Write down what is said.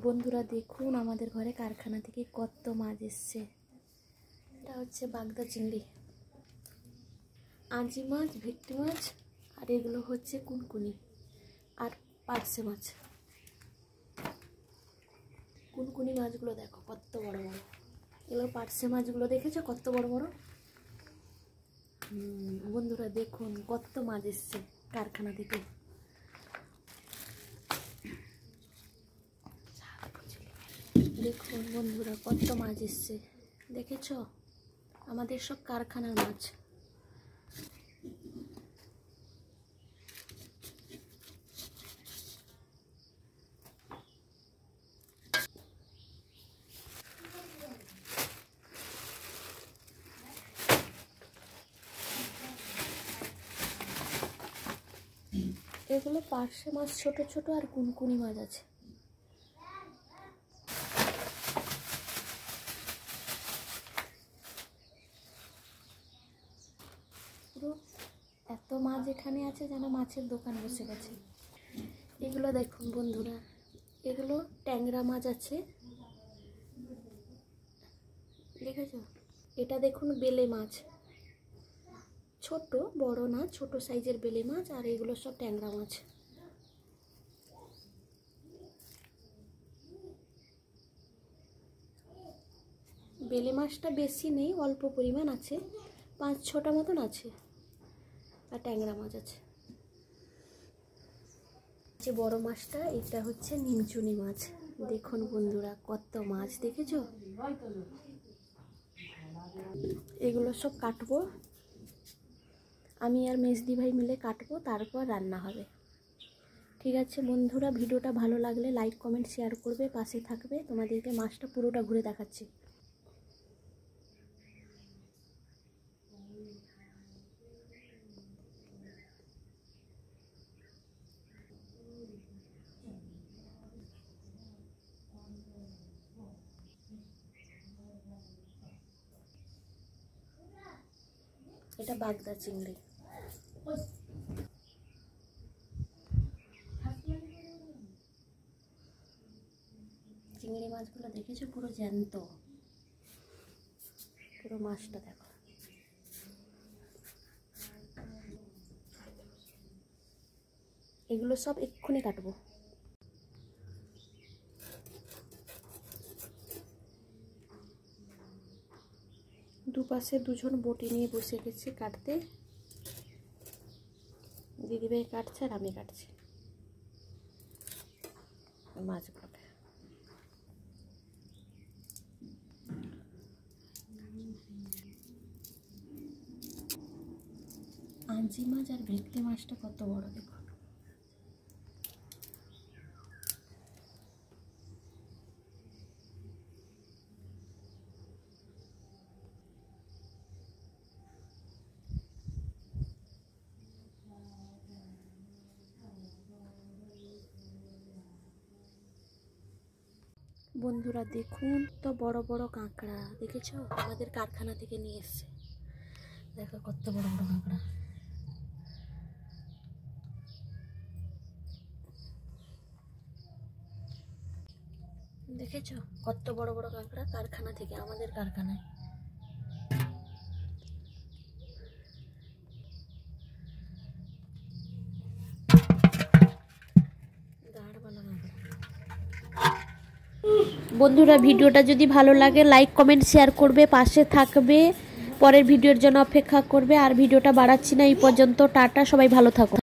বন্ধুরা দেখুন আমাদের ঘরে কারখানা থেকে কত মাছ এসছে। এটা হচ্ছে বাগদা চিংড়ি, আঁজি মাছ, ভেটকি মাছ, আর এগুলো হচ্ছে কুনকুনি আর পার্শে মাছ। কুনকুনি মাছগুলো দেখো কত বড় বড়, এগুলো পার্শে মাছগুলো দেখেছো কত বড় বড়। বন্ধুরা দেখুন কত মাছ এসছে কারখানা থেকে। দেখুন বন্ধুরা কত মাছ এসছে, দেখেছো? আমাদের সব কারখানার মাছ। এগুলো পার্শে মাছ ছোট ছোট, আর কুনকুনি মাছ আছে। পুরো এত মাছ এখানে আছে যেন মাছের দোকান বসে গেছে। এগুলো দেখুন বন্ধুরা, এগুলো ট্যাংরা মাছ আছে, দেখেছো? এটা দেখুন বেলে মাছ, ছোট বড় না, ছোট সাইজের বেলে মাছ, আর এগুলো সব ট্যাংরা মাছ। বেলে মাছটা বেশি নেই, অল্প পরিমাণ আছে, 5-6টা মতন আছে, আর ট্যাংরা মাছ আছে। যে বড় মাছটা এটা হচ্ছে নিমচুনি মাছ। দেখুন বন্ধুরা কত মাছ, দেখেছো? এগুলো সব কাটবো, আমি আর মেজদি ভাই মিলে কাটবো, তারপর রান্না হবে। ঠিক আছে বন্ধুরা, ভিডিওটা ভালো লাগলে লাইক কমেন্ট শেয়ার করবে, পাশে থাকবে। তোমাদেরকে মাছটা পুরোটা ঘুরে দেখাচ্ছি। এটা বাগদা চিংড়ি। চিংড়ি মাছগুলো দেখেছো পুরো জ্যান্ত, পুরো মাছটা দেখো। এগুলো সব এক্ষুনি কাটবো। দুপাশে দুজন বটি নিয়ে বসে গেছে কাটতে, দিদিভাই কাটছে আর আমি কাটছি মাছগুলোকে। আঁজি মাছ আর ভেটকি মাছটা কত বড় দেখুন। বন্ধুরা দেখুন তো বড় বড় কাঁকড়া, দেখেছো? আমাদের কারখানা থেকে নিয়ে এসছে, দেখো কত বড় বড় কাঁকড়া। দেখেছো কত বড় বড় কাঁকড়া কারখানা থেকে, আমাদের কারখানায়। বন্ধুরা ভিডিওটা যদি ভালো লাগে লাইক কমেন্ট শেয়ার করবে, পাশে থাকবে, পরের ভিডিওর জন্য অপেক্ষা করবে। আর ভিডিওটা বাড়াচ্ছি না, এই পর্যন্ত। টাটা, সবাই ভালো থাকো।